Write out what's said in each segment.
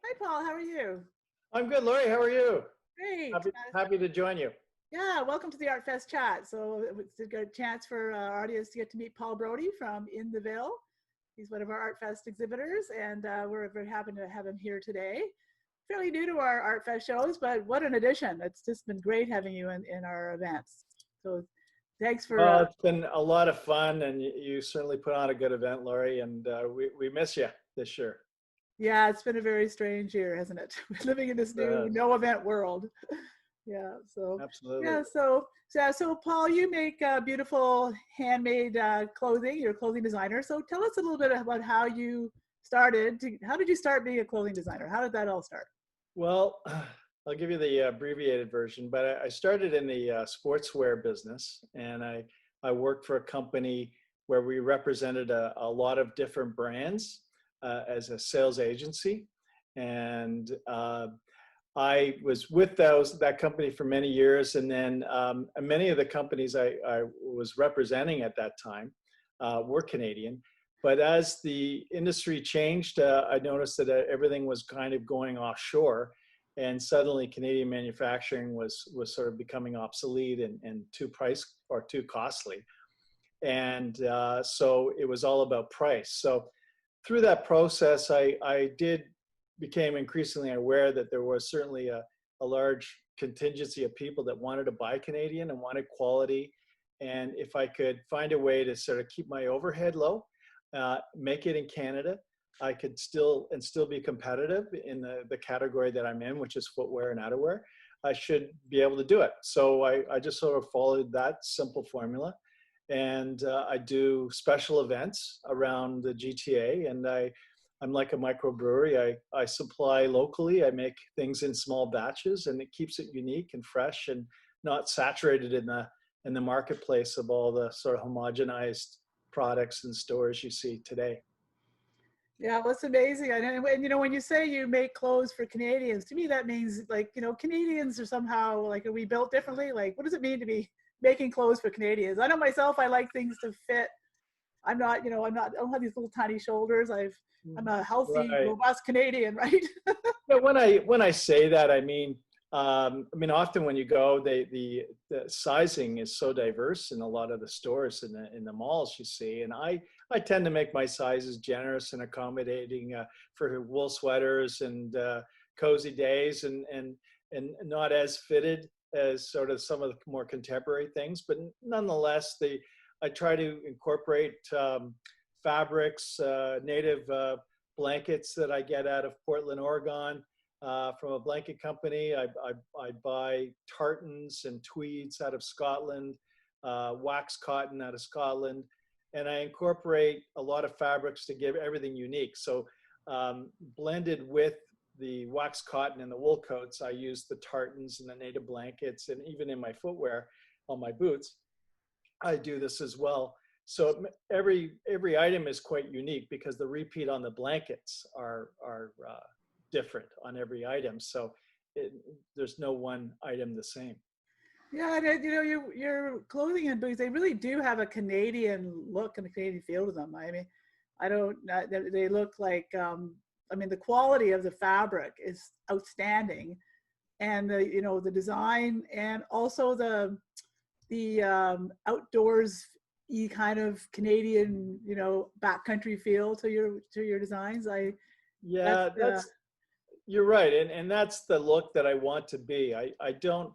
Hi, Paul. How are you? I'm good, Lori. How are you? Great. Happy to join you. Yeah, welcome to the Artfest chat. So it's a good chance for our audience to get to meet Paul Brodie from In the Ville. He's one of our Artfest exhibitors, and we're very happy to have him here today. Fairly new to our Artfest shows, but what an addition. It's just been great having you in our events. So thanks for, Well, it's been a lot of fun, and you certainly put on a good event, Lori, and we miss you this year. yeah, it's been a very strange year, hasn't it? We're living in this new Yes, no event world. Yeah, so absolutely. yeah, so Paul, you make beautiful handmade clothing. You're a clothing designer. So tell us a little bit about how you started. How did you start being a clothing designer? How did that all start? Well, I'll give you the abbreviated version, but I started in the sportswear business, and I worked for a company where we represented a lot of different brands as a sales agency, and I was with that company for many years, and then many of the companies I was representing at that time were Canadian. But as the industry changed, I noticed that everything was kind of going offshore, and suddenly Canadian manufacturing was sort of becoming obsolete and too costly, and so it was all about price. So through that process, I did became increasingly aware that there was certainly a large contingency of people that wanted to buy Canadian and wanted quality. And if I could find a way to sort of keep my overhead low, make it in Canada, I could still be competitive in the category that I'm in, which is footwear and outerwear. I should be able to do it. So I just sort of followed that simple formula, and I do special events around the GTA, and I'm like a microbrewery. I supply locally. I make things in small batches, and it keeps it unique and fresh and not saturated in the marketplace of all the sort of homogenized products and stores you see today. Yeah, well, it's amazing. And you know, when you say you make clothes for Canadians, to me that means like, you know, Canadians are somehow like, are we built differently? Like, what does it mean to be making clothes for Canadians? I know myself, I like things to fit. I'm not, you know, I don't have these little tiny shoulders. I'm a healthy, Right. robust Canadian, right? But when I say that, I mean, often when you go, the sizing is so diverse in a lot of the stores in the malls you see, and I tend to make my sizes generous and accommodating for wool sweaters and cozy days, and not as fitted as sort of some of the more contemporary things, but nonetheless, I try to incorporate fabrics, native blankets that I get out of Portland, Oregon, from a blanket company. I buy tartans and tweeds out of Scotland, wax cotton out of Scotland, and I incorporate a lot of fabrics to give everything unique. So blended with the wax cotton and the wool coats, I use the tartans and the native blankets, and even in my footwear, on my boots, I do this as well. So every item is quite unique because the repeat on the blankets are different on every item. So there's no one item the same. Yeah, and you know, your clothing and boots, they really do have a Canadian look and a Canadian feel to them. I mean, I don't, they look like, I mean, the quality of the fabric is outstanding, and the, you know, the design, and also the outdoors kind of Canadian, you know, backcountry feel to your designs. That's Yeah, you're right, and that's the look that I want to be. I don't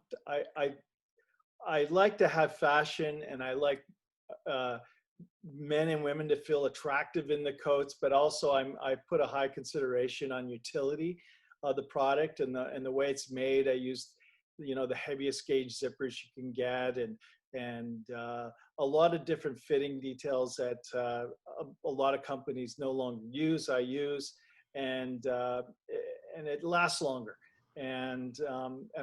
I like to have fashion, and I like uh, men and women to feel attractive in the coats, but also I put a high consideration on utility of the product and the way it's made. I use, you know, the heaviest gauge zippers you can get, and a lot of different fitting details that a lot of companies no longer use. I use, and and it lasts longer. And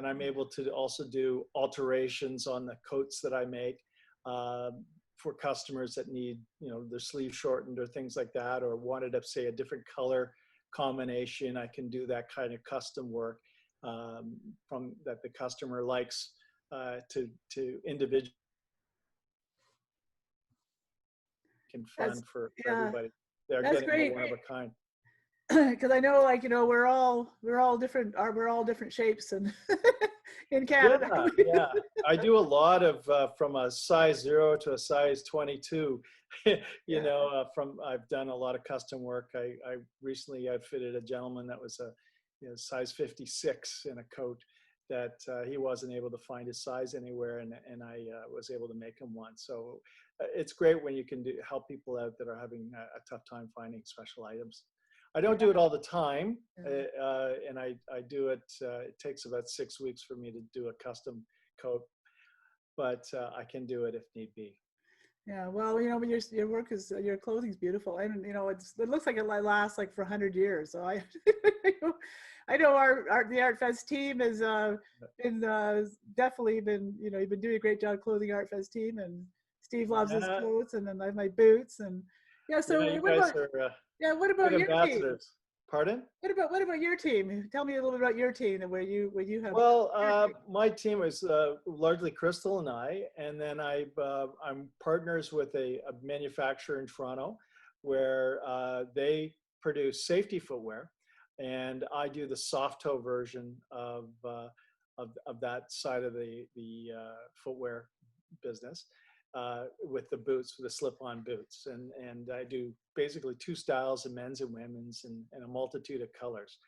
I'm able to also do alterations on the coats that I make uh, for customers that need, you know, their sleeve shortened or things like that, or wanted to say a different color combination. I can do that kind of custom work from that the customer likes to individual and that's fun for yeah, everybody. They're that's getting a great. one of a kind. because I know, like, we're all different. We're all different shapes, and in Yeah, Canada. yeah. I do a lot of from a size 0 to a size 22. Yeah. From I've done a lot of custom work. I recently outfitted a gentleman that was a size 56 in a coat that he wasn't able to find his size anywhere, and I was able to make him one. So it's great when you can help people out that are having a tough time finding special items. I don't do it all the time, Yeah. and I do it. It takes about 6 weeks for me to do a custom coat, but I can do it if need be. Yeah, well, but your work is your clothing's beautiful, and it looks like it lasts like for 100 years. So I, I know the Artfest team has been definitely been you've been doing a great job clothing Artfest team, and Steve loves his Yeah, coats, and then I have my boots, and yeah. So yeah, you what guys about are what good about your team? ambassadors. Pardon? What about your team? Tell me a little bit about your team and where you have Well, your team. my team is largely Crystal and I, and then I'm partners with a manufacturer in Toronto, where they produce safety footwear, and I do the soft toe version of that side of the footwear business with the boots, with the slip-on boots, and I do basically two styles of men's and women's, and a multitude of colors.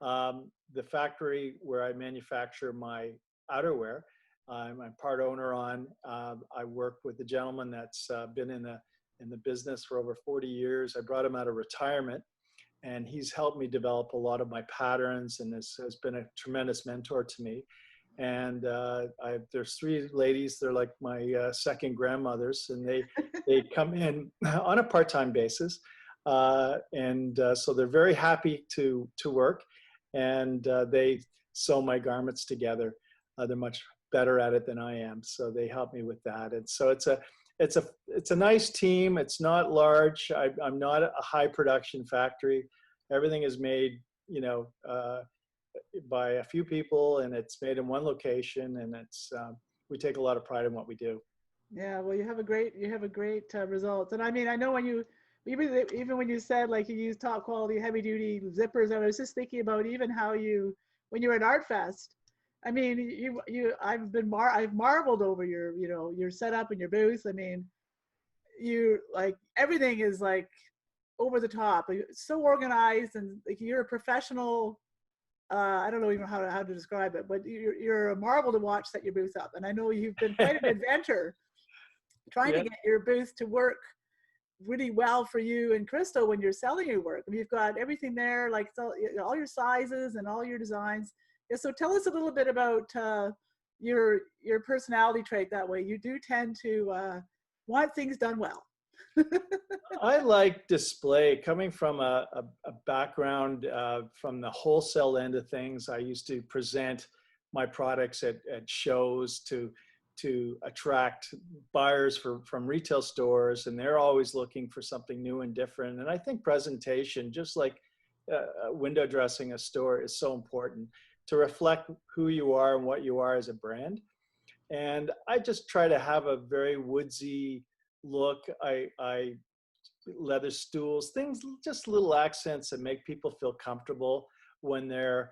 The factory where I manufacture my outerwear, I'm part owner on. I work with a gentleman that's been in the business for over 40 years. I brought him out of retirement, and he's helped me develop a lot of my patterns, and has been a tremendous mentor to me. And there's three ladies. They're like my second grandmothers, and they come in on a part-time basis, so they're very happy to work, and they sew my garments together. They're much better at it than I am, so they help me with that. And so it's a nice team. It's not large. I'm not a high production factory. Everything is made, by a few people, and it's made in one location, and we take a lot of pride in what we do. Yeah, well, you have a great results, and I mean, I know when you even when you said like you use top quality heavy duty zippers, I was just thinking about even how when you were at Artfest. I mean, I've marveled over your setup and your booth. I mean, you like everything is like over the top, like, so organized, and like you're a professional. I don't know even how to describe it, but you're a marvel to watch set your booth up. And I know you've been quite an adventure trying to Yeah. get your booth to work really well for you and Crystal when you're selling your work. I mean, you've got everything there, like all your sizes and all your designs. Yeah, so tell us a little bit about your personality trait that way. You do tend to want things done well. I like display. Coming from a background from the wholesale end of things, I used to present my products at shows to attract buyers from retail stores, and they're always looking for something new and different. And I think presentation, just like window dressing a store, is so important to reflect who you are and what you are as a brand. And I just try to have a very woodsy look. I leather stools, things, just little accents that make people feel comfortable when they're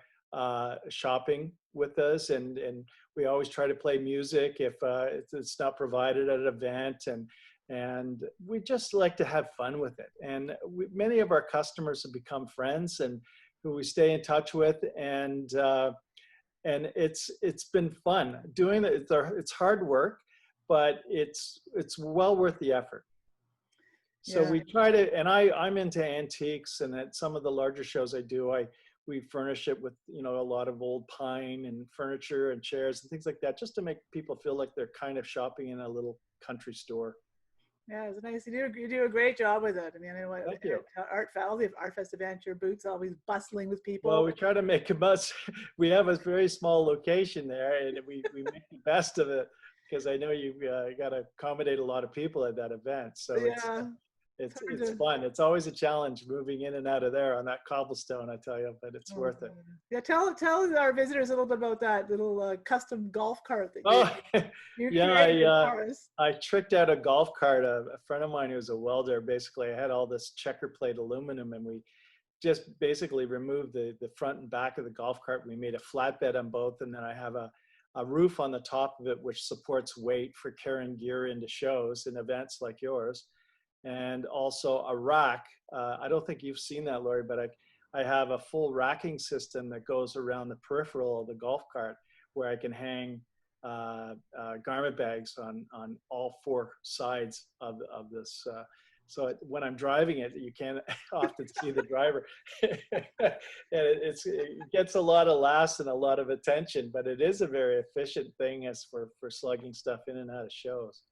shopping with us. And we always try to play music if it's not provided at an event. And we just like to have fun with it. And many of our customers have become friends and who we stay in touch with. And it's been fun doing it. It's hard work, but it's well worth the effort. So Yeah. we try to, and I'm into antiques, and at some of the larger shows I do, we furnish it with a lot of old pine and furniture and chairs and things like that, just to make people feel like they're kind of shopping in a little country store. Yeah, it's nice. You do a great job with it. I mean, Thank you. at Artfest event, your booth's always bustling with Well, people. we try to make a bus. We have a very small location there, and we make the best of it, because I know you've got to accommodate a lot of people at that event. So Yeah, it's hard it's to. fun. It's always a challenge moving in and out of there on that cobblestone, I tell you, but it's Oh, worth it. yeah, tell our visitors a little bit about that little custom golf cart that Oh, you created yeah. for us. I tricked out a golf cart. A friend of mine who was a welder. Basically, I had all this checker plate aluminum, and just basically removed the front and back of the golf cart. We made a flatbed on both, and then I have a roof on the top of it, which supports weight for carrying gear into shows and events like yours. And also a rack. I don't think you've seen that, Lori, but I have a full racking system that goes around the peripheral of the golf cart where I can hang garment bags on all four sides of this. So when I'm driving it, you can't often see the driver. And it gets a lot of laughs and a lot of attention, but it is a very efficient thing as for slugging stuff in and out of shows.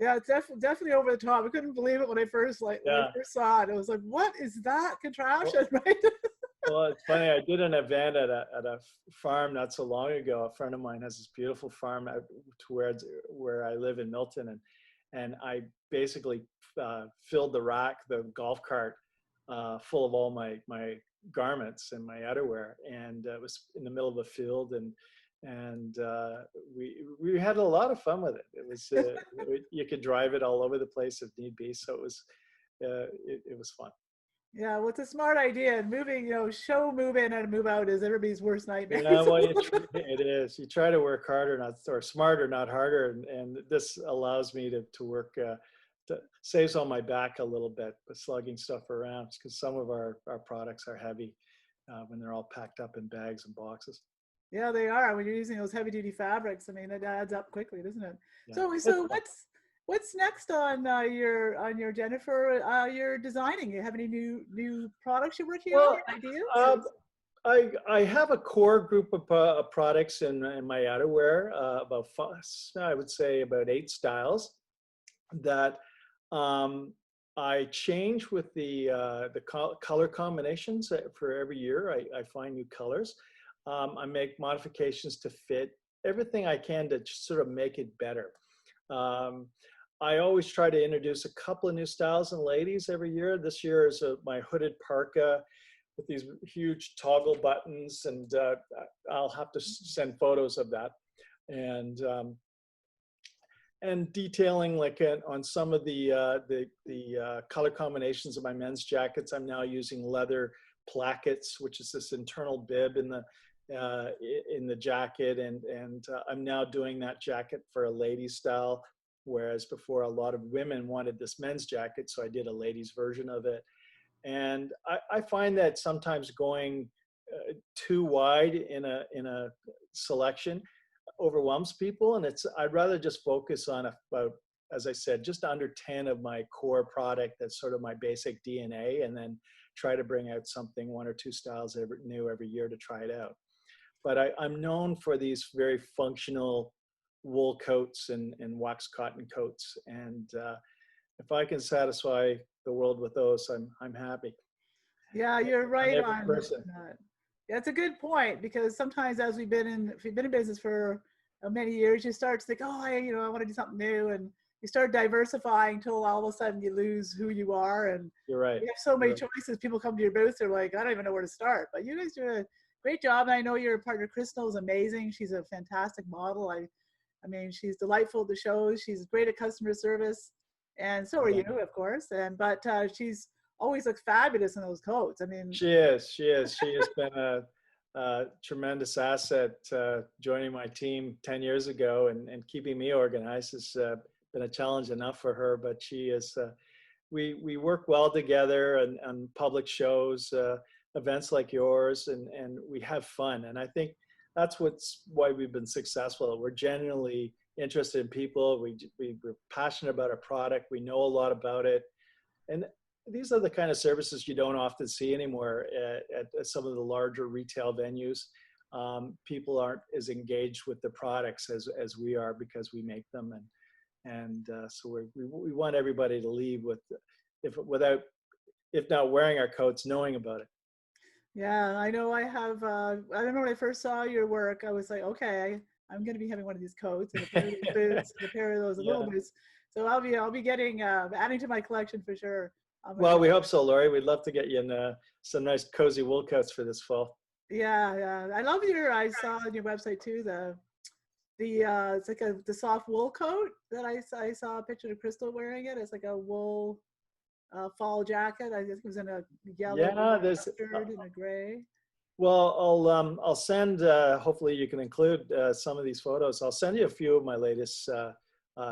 Yeah, it's definitely over the top. I couldn't believe it when I first when I first saw it. It was like, what is that contraption, right? Well, it's funny. I did an event at a farm not so long ago. A friend of mine has this beautiful farm towards where I live in Milton, and I basically filled the golf cart full of all my garments and my outerwear, and it was in the middle of a field, and we had a lot of fun with it. It was you could drive it all over the place if need be, so it was fun. Yeah, well, it's a smart idea. And moving, show move in and move out is everybody's worst nightmare. Yeah, well, it is. You try to work harder, or smarter, not harder. And this allows me to work, saves on my back a little bit, but slugging stuff around, because some of our products are heavy when they're all packed up in bags and boxes. Yeah, they are. When you're using those heavy duty fabrics, I mean, it adds up quickly, doesn't it? Yeah. So what's next on your Jennifer? You're designing. You have any new products you're working on? Ideas? I have a core group of products in my outerwear, I would say about 8 styles that I change with the color combinations for every year. I find new colors. I make modifications to fit everything I can to sort of make it better. I always try to introduce a couple of new styles in ladies every year. This year is my hooded parka with these huge toggle buttons, and I'll have to send photos of that. And detailing on some of the color combinations of my men's jackets. I'm now using leather plackets, which is this internal bib in the jacket, and I'm now doing that jacket for a ladies style. Whereas before, a lot of women wanted this men's jacket, so I did a ladies version of it. And I find that sometimes going too wide in a selection overwhelms people, and I'd rather just focus on about, as I said, just under 10 of my core product that's sort of my basic DNA, and then try to bring out something 1 or 2 styles new every year to try it out. But I'm known for these very functional wool coats and wax cotton coats, and if I can satisfy the world with those, I'm happy. Yeah, you're right on that. Yeah, it's a good point, because sometimes if you've been in business for many years, you start to think, oh, I want to do something new, and you start diversifying until all of a sudden you lose who you are. And you're right. You have so many choices. People come to your booth, they're like, I don't even know where to start. But you guys do a great job. And I know your partner Crystal is amazing. She's a fantastic model. I mean, she's delightful at the shows. She's great at customer service, and so are you, of course. But she's always looks fabulous in those coats. I mean, she is. She has been a tremendous asset joining my team 10 years ago, and keeping me organized has been a challenge enough for her. But she is. We work well together on public shows, events like yours, and we have fun. And I think that's why we've been successful. We're genuinely interested in people. We're passionate about our product. We know a lot about it. And these are the kind of services you don't often see anymore at some of the larger retail venues. People aren't as engaged with the products as we are, because we make them. So we want everybody to leave if not wearing our coats, knowing about it. Yeah, I know. I remember when I first saw your work, I was like, okay, I'm going to be having one of these coats and a pair of these boots and a pair of those little boots. So I'll be getting adding to my collection for sure. Well, we hope so, Lori. We'd love to get you in some nice cozy wool coats for this fall. Yeah. I love I saw on your website too, it's like the soft wool coat that I saw a picture of Crystal wearing it. It's like a wool fall jacket. I think it was in a yellow, Yeah, mustard, and a gray. well, I'll send, hopefully you can include some of these photos. I'll send you a few of my latest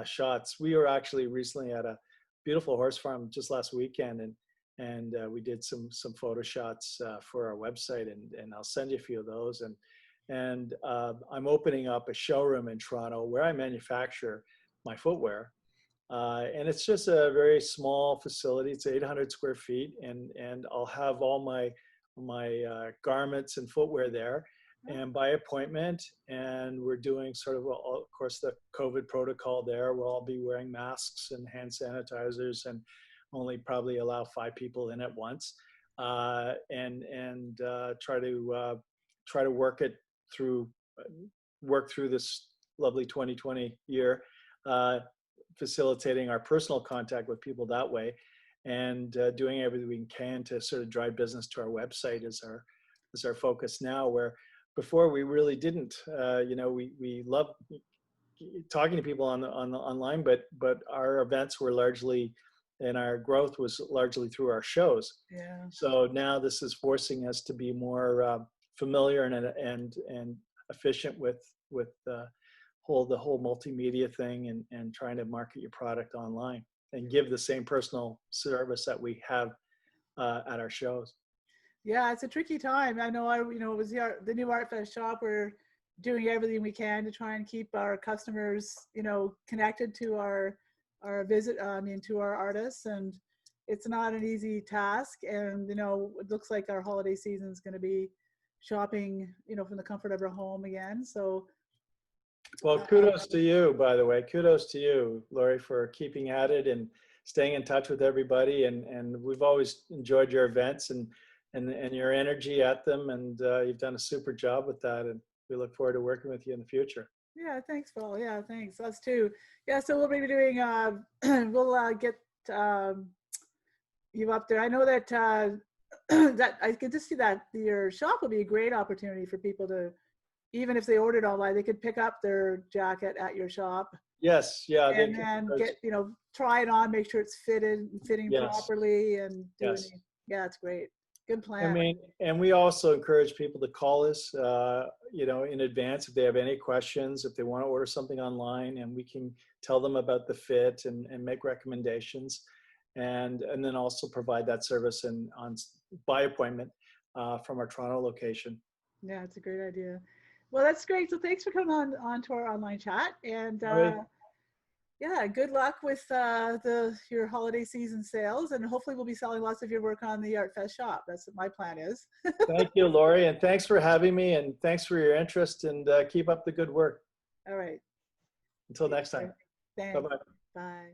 shots. We were actually recently at a beautiful horse farm just last weekend, and we did some photo shots for our website, and I'll send you a few of those. And I'm opening up a showroom in Toronto where I manufacture my footwear. And it's just a very small facility. It's 800 square feet, and I'll have all my garments and footwear there, and by appointment. And we're doing sort of, of course, the COVID protocol there. We'll all be wearing masks and hand sanitizers, and only probably allow 5 people in at once, and try to work through this lovely 2020 year, facilitating our personal contact with people that way, and doing everything we can to sort of drive business to our website is our focus now, where before we really didn't. We love talking to people on the online, but our events were largely, and our growth was largely through our shows. Yeah. So now this is forcing us to be more familiar and efficient with the whole multimedia thing, and trying to market your product online and give the same personal service that we have at our shows. Yeah, it's a tricky time. I know. It was the new Artfest shop. We're doing everything we can to try and keep our customers, connected to our to our artists, and it's not an easy task. And it looks like our holiday season is going to be shopping, from the comfort of our home again. So. Well, kudos to you, by the way. Kudos to you, Laurie, for keeping at it and staying in touch with everybody. And we've always enjoyed your events and your energy at them. And you've done a super job with that. And we look forward to working with you in the future. Yeah, thanks, Paul. Yeah, thanks. Us too. Yeah, so we'll be doing, we'll get you up there. I know that that I could just see that your shop would be a great opportunity for people to, even if they ordered online, they could pick up their jacket at your shop. Yes, yeah. And then get, try it on, make sure it's fitting properly, and yeah, it's great. Good plan. I mean, and we also encourage people to call us, in advance if they have any questions, if they want to order something online, and we can tell them about the fit and make recommendations, and then also provide that service by appointment from our Toronto location. Yeah, it's a great idea. Well, that's great. So thanks for coming on to our online chat, and yeah, good luck with your holiday season sales, and hopefully we'll be selling lots of your work on the Artfest shop. That's what my plan is. Thank you, Laurie, and thanks for having me, and thanks for your interest, and keep up the good work. All right. Until next time. Thanks. Bye-bye. Bye.